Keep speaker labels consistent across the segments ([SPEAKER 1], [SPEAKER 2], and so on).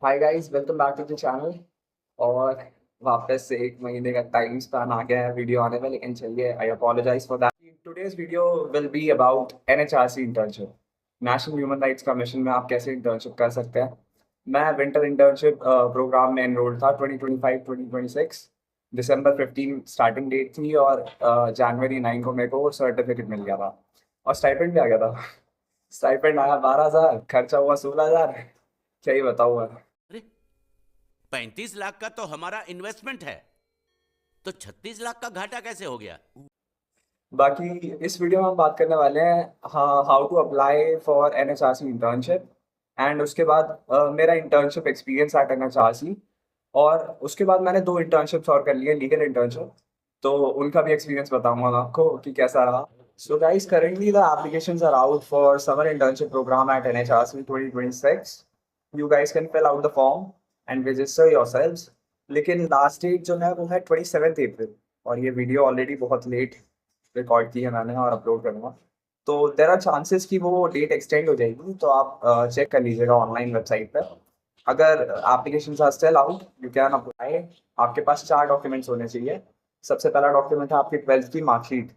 [SPEAKER 1] Hi guys, welcome back to the channel. और वापस से एक महीने का टाइम स्पैन आ गया है वीडियो आने में, लेकिन चलिए, I apologize for that. Today's video will be about NHRC internship, national human rights commission में आप कैसे इंटर्नशिप कर सकते हैं। मैं विंटर इंटर्नशिप प्रोग्राम में एनरोल्ड था 2025-2026। दिसंबर 15 स्टार्टिंग डेट थी और जनवरी 9 को मेरे को सर्टिफिकेट मिल गया था और स्टाइपेंड भी आ गया था। स्टाइपेंड आया 12,000, खर्चा हुआ 16,000। क्या ही बताऊँ।
[SPEAKER 2] अरे 35 लाख का तो हमारा इन्वेस्टमेंट है, तो 36 लाख का घाटा कैसे हो गया?
[SPEAKER 1] बाकी इस वीडियो में हम बात करने वाले हैं how to apply for NHRC internship. And उसके बाद मेरा इंटर्नशिप एक्सपीरियंस एट एनएचआरसी। और उसके बाद मैंने 2 इंटर्नशिप्स और कर लिए, लीगल इंटर्नशिप। तो उनका भी एक्सपीरियंस बताऊंगा मैं आपको कि कैसा रहा। So guys, currently the applications are out for summer internship program at NHRC 2026। You guys can fill out the form and register yourselves. लेकिन लास्ट डेट जो है वो है 27 अप्रैल। और ये वीडियो ऑलरेडी बहुत लेट रिकॉर्ड की है मैंने और अपलोड करूँगा। तो देर आर चांसेस कि वो डेट एक्सटेंड हो जाएगी, तो आप चेक कर लीजिएगा ऑनलाइन वेबसाइट पर। अगर application are still out, you can apply. आपके पास 4 डॉक्यूमेंट्स होने चाहिए। सबसे पहला डॉक्यूमेंट है आपकी 12th की मार्कशीट।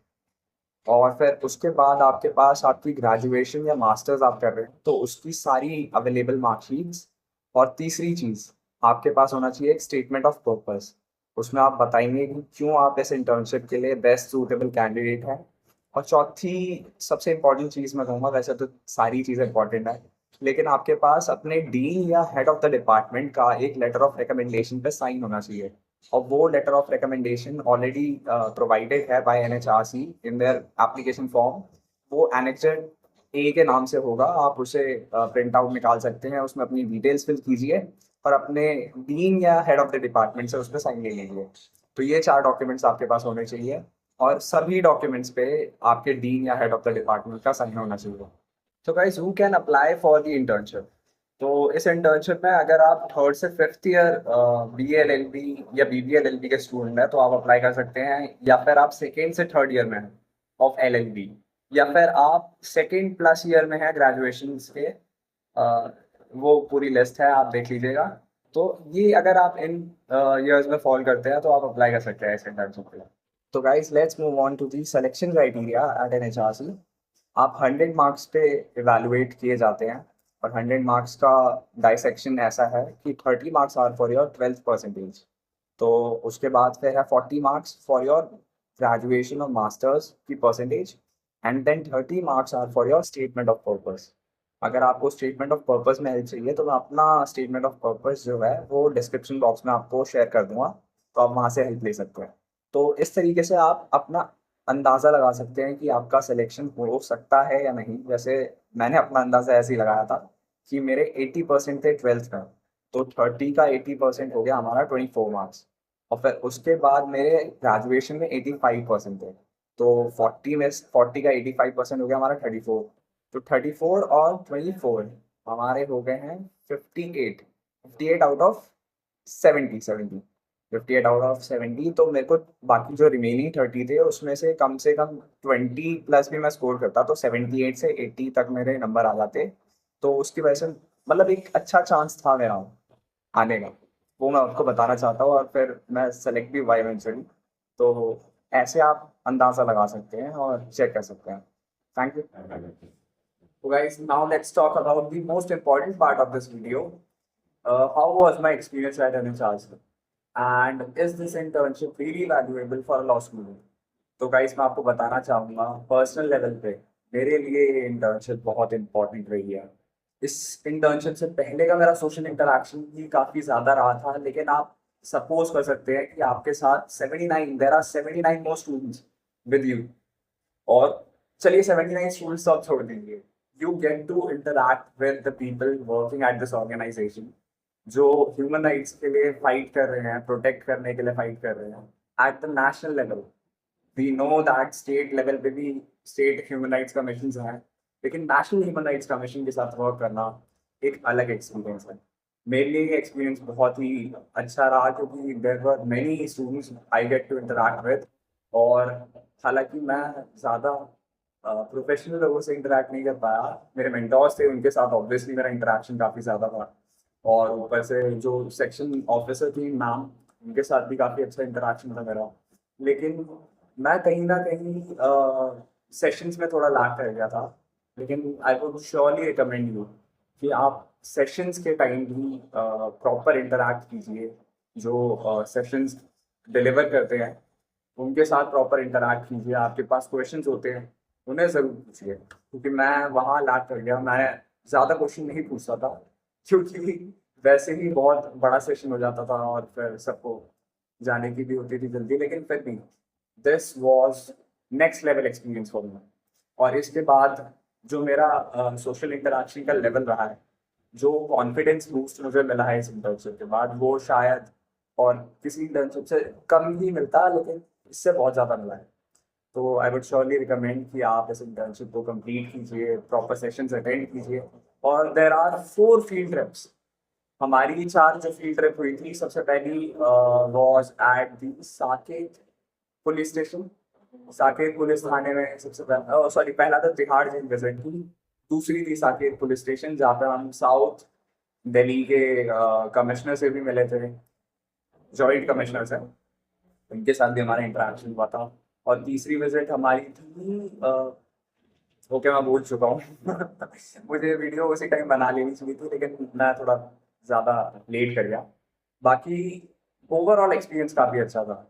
[SPEAKER 1] और फिर उसके बाद आपके पास आपकी ग्रेजुएशन या मास्टर्स आप कर रहे हैं तो उसकी सारी अवेलेबल मार्कशीट्स। और तीसरी चीज़, आपके पास होना चाहिए एक स्टेटमेंट ऑफ पर्पस। उसमें आप बताएंगे कि क्यों आप इस इंटर्नशिप के लिए बेस्ट सूटेबल कैंडिडेट हैं। और चौथी सबसे इम्पोर्टेंट चीज़ मैं कहूँगा, वैसे तो सारी चीज़ें इंपॉर्टेंट है, लेकिन आपके पास अपने डीन या हेड ऑफ द डिपार्टमेंट का एक लेटर ऑफ रिकमेंडेशन पे साइन होना चाहिए। और वो letter of recommendation already provided है by NHRC in their application form. वो एनेक्चर ए के नाम से होगा, आप उसे प्रिंट आउट निकाल सकते हैं, उसमें अपनी डिटेल्स फिल कीजिए और अपने डीन या हेड ऑफ द डिपार्टमेंट से उस पर साइन ले लीजिए। तो ये 4 डॉक्यूमेंट्स आपके पास होने चाहिए और सभी डॉक्यूमेंट्स पे आपके डीन या हेड ऑफ द डिपार्टमेंट का साइन होना चाहिए। तो guys, who can apply for the internship. तो इस इंटर्नशिप में अगर आप थर्ड से fifth year B L L B या B B L L B के स्टूडेंट हैं तो आप अप्लाई कर सकते हैं, या फिर आप सेकेंड से थर्ड ईयर में हैं ऑफ एल एल बी, या फिर आप सेकेंड प्लस ईयर में हैं ग्रेजुएशन के। वो पूरी लिस्ट है, आप देख लीजिएगा। तो ये अगर आप इन ईयर्स में फॉल करते हैं तो आप अप्लाई कर सकते हैं इस इंटर्नशिप के लिए। तो guys, let's move on to the selection criteria at N H R C. आप 100 मार्क्स पे इवेलुएट किए जाते हैं। और 100 मार्क्स का डाइसेक्शन ऐसा है कि 30 marks are for your 12th percentage. तो उसके बाद फिर है 40 मार्क्स फॉर योर ग्रेजुएशन और मास्टर्स की percentage. And then 30 marks are for your statement of purpose. अगर आपको स्टेटमेंट ऑफ पर्पस में हेल्प चाहिए तो मैं अपना स्टेटमेंट ऑफ पर्पस जो है वो डिस्क्रिप्शन बॉक्स में आपको शेयर कर दूंगा, तो आप वहाँ से हेल्प ले सकते हैं। तो इस तरीके से आप अपना अंदाज़ा लगा सकते हैं कि आपका सिलेक्शन हो सकता है या नहीं। जैसे मैंने अपना अंदाज़ा ऐसे ही लगाया था कि मेरे 80% थे 12th में, तो 30 का 80% हो गया हमारा 24 मार्क्स। और फिर उसके बाद मेरे ग्रेजुएशन में 85% थे, तो 40 का 85% हो गया हमारा 34। तो 34 और 24 हमारे हो गए हैं 58। 58 आउट ऑफ 70। 58 आउट ऑफ 70, तो मेरे को बाकी जो रिमेनिंग 30 थे उसमें से कम 20 प्लस भी मैं स्कोर करता तो 78 से 80 तक मेरे नंबर आ जाते। तो उसकी वजह से मतलब एक अच्छा चांस था मेरा आने का, वो मैं आपको बताना चाहता हूँ। और फिर मैं सेलेक्ट भी हुआ इवेंचुअली। तो ऐसे आप अंदाज़ा लगा सकते हैं और चेक कर सकते हैं। Thank you. So guys, now let's talk about the most important part of this video. How was my experience at NHRC? And is this internship really valuable for a law student? तो guys, मैं आपको बताना चाहूँगा personal level पे मेरे लिए ये internship बहुत इंपॉर्टेंट रही है। इस इंटर्नशिप से पहले का मेरा सोशल इंटरेक्शन भी काफ़ी ज़्यादा रहा था, लेकिन आप सपोज कर सकते हैं कि आपके साथ 79 there are 79 more students with you. और चलिए 79 स्टूडेंट्स तो आप छोड़ दीजिए, you get to interact with the people working at this organisation जो ह्यूमन राइट्स के लिए फाइट कर रहे हैं, प्रोटेक्ट करने के लिए फाइट कर रहे हैं at the national level. We know that state level पे भी स्टेट ह्यूमन राइट्स कमीशन हैं, लेकिन नेशनल ह्यूमन राइट्स कमीशन के साथ वर्क करना एक अलग एक्सपीरियंस है। मेरे लिए ये एक्सपीरियंस बहुत ही अच्छा रहा क्योंकि there were many students I get to interact with. और हालांकि मैं ज़्यादा प्रोफेशनल लोगों से इंटरैक्ट नहीं कर पाया, मेरे मेंटोर्स थे उनके साथ ऑब्वियसली मेरा इंटरेक्शन काफ़ी ज़्यादा था। और ऊपर से जो सेक्शन ऑफिसर थी मैम, उनके साथ भी काफ़ी अच्छा इंटरेक्शन था मेरा। लेकिन मैं कहीं ना कहीं सेशंस में थोड़ा लैग कर गया था। लेकिन I would surely recommend you कि आप सेशंस के टाइम भी प्रॉपर इंटरैक्ट कीजिए। जो सेशंस डिलीवर करते हैं उनके साथ प्रॉपर इंटरैक्ट कीजिए। आपके पास क्वेश्चंस होते हैं, उन्हें ज़रूर पूछिए, क्योंकि मैं वहाँ लैग कर गया। मैं ज़्यादा क्वेश्चन नहीं पूछता था, क्योंकि वैसे ही बहुत बड़ा सेशन हो जाता था और फिर सबको जाने की भी होती थी जल्दी। लेकिन फिर भी this was next level experience for me. और इसके बाद जो मेरा सोशल इंटरेक्शन का लेवल रहा है, जो कॉन्फिडेंस बूस्ट मुझे मिला है इस इंटर्नशिप के बाद, वो शायद और किसी इंटर्नशिप से कम ही मिलता, लेकिन इससे बहुत ज़्यादा मिला है। तो आई वुड श्योरली रिकमेंड कि आप इस इंटर्नशिप को कंप्लीट कीजिए, प्रॉपर सेशंस अटेंड कीजिए। और देर आर 4 फील्ड ट्रिप्स। हमारी 4 जो फील्ड ट्रिप हुई थी, सबसे पहली was at the Saket police station. Saket police थाने में सबसे पहला, सॉरी, पहला था तिहाड़ जेल विजिट की। दूसरी थी साकेत पुलिस स्टेशन, जहाँ पे हम साउथ दिल्ली के कमिश्नर से भी मिले थे, जॉइंट कमिश्नर से। उनके साथ भी हमारा इंटरेक्शन हुआ था। और तीसरी विजिट हमारी थी ओके, मैं भूल चुका हूँ। मुझे वीडियो उसी टाइम बना लेनी चाहिए थी, लेकिन मैं थोड़ा ज़्यादा लेट कर गया। बाकी ओवरऑल एक्सपीरियंस काफ़ी अच्छा था।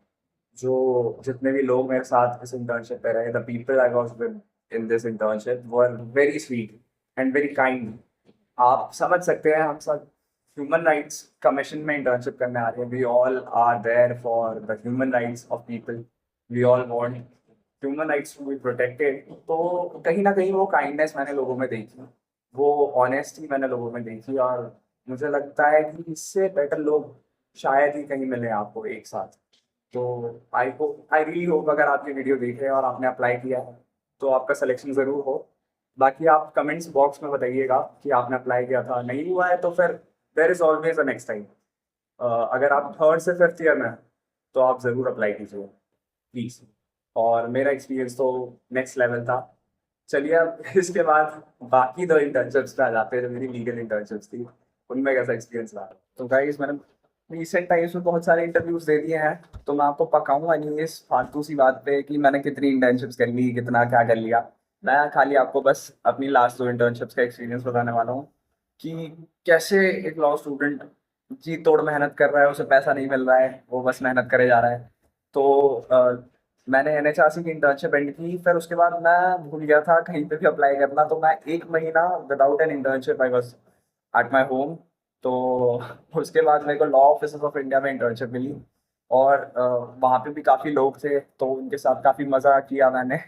[SPEAKER 1] जो जितने भी लोग मेरे साथ इस इंटर्नशिप पे रहे, the people I was with in this internship were very sweet and very kind. आप समझ सकते हैं, हम सब ह्यूमन राइट्स कमीशन में इंटर्नशिप करने आ रहे हैं। We all are there for the human rights of people. We all want human rights to be protected. तो कहीं ना कहीं वो काइंडनेस मैंने लोगों में देखी, वो ऑनेस्टी मैंने लोगों में देखी। और मुझे लगता है कि इससे बेटर लोग शायद ही कहीं मिले आपको एक साथ। तो आई रियली होप अगर आप ये वीडियो देख रहे हैं और आपने अप्लाई किया है, तो आपका सिलेक्शन ज़रूर हो। बाकी आप कमेंट्स बॉक्स में बताइएगा कि आपने अप्लाई किया था, नहीं हुआ है तो फिर there is always a next time. अगर आप 3rd से 5th ईयर में हैं, तो आप ज़रूर अप्लाई कीजिए प्लीज़। और मेरा एक्सपीरियंस तो नेक्स्ट लेवल था। चलिए अब इसके बाद बाकी 2 इंटर्नशिप्स पे आ जाते हैं, जो मेरी लीगल इंटर्नशिप्स थी, उनमें कैसा एक्सपीरियंस रहा। तो गाइस, मैंने रिसेंट टाइम्स में बहुत सारे इंटरव्यूज दे दिए हैं, तो मैं आपको पकाऊंगा नहीं इस फालतू सी बात पे कि मैंने कितनी इंटर्नशिप्स कर ली, कितना क्या कर लिया। मैं खाली आपको बस अपनी लास्ट 2 इंटर्नशिप्स का एक्सपीरियंस बताने वाला हूँ कि कैसे एक लॉ स्टूडेंट जी तोड़ मेहनत कर रहा है, उसे पैसा नहीं मिल रहा है, वो बस मेहनत करे जा रहा है। तो मैंने एनएचआरसी की इंटर्नशिप एंड की, फिर उसके बाद मैं भूल गया था कहीं पे भी अप्लाई करना, तो मैं 1 महीना without an internship I was at my home. तो उसके बाद मेरे को लॉ ऑफिसर्स ऑफ इंडिया में इंटर्नशिप मिली। और वहाँ पे भी काफ़ी लोग थे, तो उनके साथ काफ़ी मज़ा किया मैंने।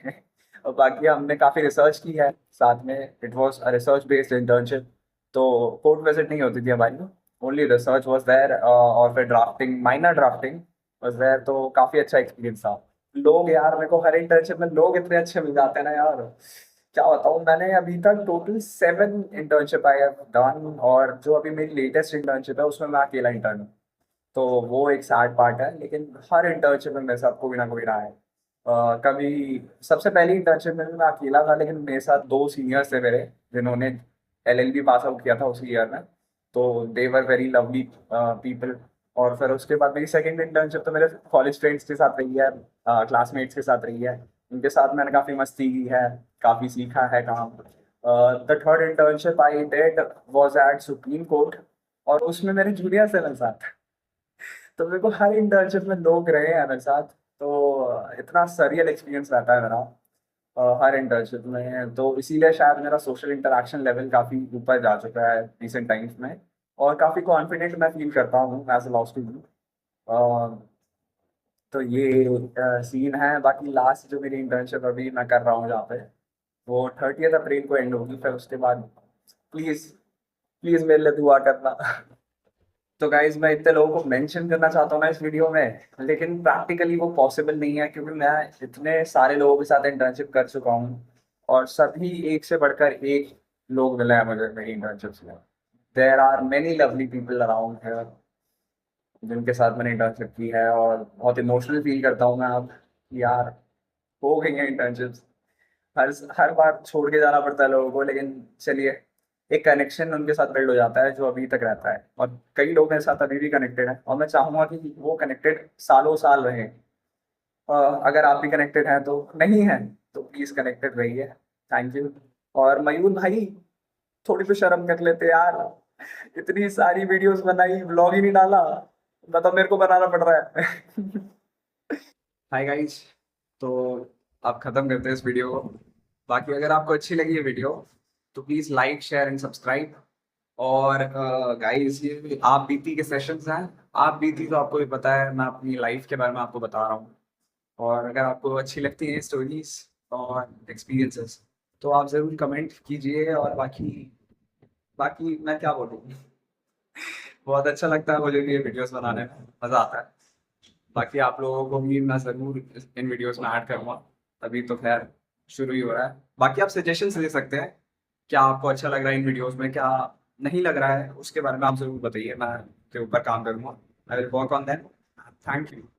[SPEAKER 1] और बाकी हमने काफ़ी रिसर्च की है साथ में। It was a research based internship. तो कोर्ट विजिट नहीं होती थी हमारी, ओनली रिसर्च वॉज देयर। और फिर drafting, minor drafting was there. तो काफ़ी अच्छा एक्सपीरियंस था। लोग यार, मेरे को हर इंटर्नशिप में लोग इतने अच्छे मिल जाते हैं ना यार, क्या बताऊँ। मैंने अभी तक total 7 internship I have done, और जो अभी मेरी लेटेस्ट इंटर्नशिप है उसमें मैं अकेला इंटर्न हूँ। तो वो एक सैड पार्ट है, लेकिन हर इंटर्नशिप में मेरे साथ कोई ना कोई रहा है। कभी सबसे पहली इंटर्नशिप में भी मैं अकेला था, लेकिन मेरे साथ 2 सीनियर्स थे मेरे, जिन्होंने एलएलबी पास आउट किया था उसी ईयर में। तो दे वर वेरी लवली पीपल। और फिर उसके बाद मेरी सेकंड इंटर्नशिप तो मेरे कॉलेज फ्रेंड्स के साथ रही है, क्लासमेट्स के साथ रही है। उनके साथ मैंने काफ़ी मस्ती की है, काफ़ी सीखा है काम। The third internship I did was at supreme court, और उसमें मेरे जूनियर थे मेरे साथ। तो मेरे को हर इंटर्नशिप में लोग रहे हैं मेरे साथ। तो इतना सरियल एक्सपीरियंस रहता है मेरा हर इंटर्नशिप में। तो इसीलिए शायद मेरा सोशल इंटरेक्शन लेवल काफ़ी ऊपर जा चुका है रिसेंट टाइम्स में। और काफ़ी कॉन्फिडेंट मैं फील करता हूँ एज अ लॉ स्टूडेंट। तो ये सीन है। बाकी लास्ट जो मेरी इंटर्नशिप अभी मैं कर रहा हूँ जहाँ पे, वो 30 अप्रैल को एंड होगी। फिर उसके बाद प्लीज़ प्लीज़ मेरे लिए दुआ करना। तो गाइज, मैं इतने लोगों को मेंशन करना चाहता हूँ ना इस वीडियो में, लेकिन प्रैक्टिकली वो पॉसिबल नहीं है, क्योंकि मैं इतने सारे लोगों के साथ इंटर्नशिप कर चुका हूँ, और सभी एक से बढ़कर एक लोग मिले हैं मुझे मेरी इंटर्नशिप्स में। There are many lovely people around है जिनके साथ मैंने इंटर्नशिप की है, और बहुत इमोशनल फील करता हूँ मैं अब कि यार हो गई है इंटर्नशिप्स। हर हर बार छोड़ के जाना पड़ता है लोगों को, लेकिन चलिए, एक कनेक्शन उनके साथ बिल्ड हो जाता है जो अभी तक रहता है, और कई लोग मेरे साथ अभी भी कनेक्टेड हैं और मैं चाहूंगा कि वो कनेक्टेड सालों साल रहे। अगर आप भी कनेक्टेड हैं तो, नहीं है तो प्लीज कनेक्टेड रहिए। Thank you. और मयूर भाई, थोड़ी तो शर्म कर लेते यार, इतनी सारी वीडियोस बनाई, व्लॉग ही नहीं डाला, बताओ मेरे को बनाना पड़ रहा है। हाय गाइस, तो आप खत्म करते हैं इस वीडियो को। बाकी अगर आपको अच्छी लगी ये वीडियो तो please like share and subscribe. और गाइस, ये आप बीती के सेशंस हैं। आप बीती तो आपको भी पता है, मैं अपनी लाइफ के बारे में आपको बता रहा हूँ। और अगर आपको अच्छी लगती हैं स्टोरीज और एक्सपीरियंसेस तो आप ज़रूर कमेंट कीजिए। और बाकी बाकी मैं क्या बोलूँ, बहुत अच्छा लगता है मुझे भी ये वीडियोस बनाने में, मज़ा आता है। बाकी आप लोगों को भी मैं ज़रूर इन वीडियोस में ऐड करूँगा। अभी तो खैर शुरू ही हो रहा है। बाकी आप सजेशंस दे सकते हैं, क्या आपको अच्छा लग रहा है इन वीडियोस में, क्या नहीं लग रहा है उसके बारे में आप ज़रूर बताइए, मैं के ऊपर काम करूँगा। I will work on that. Thank you.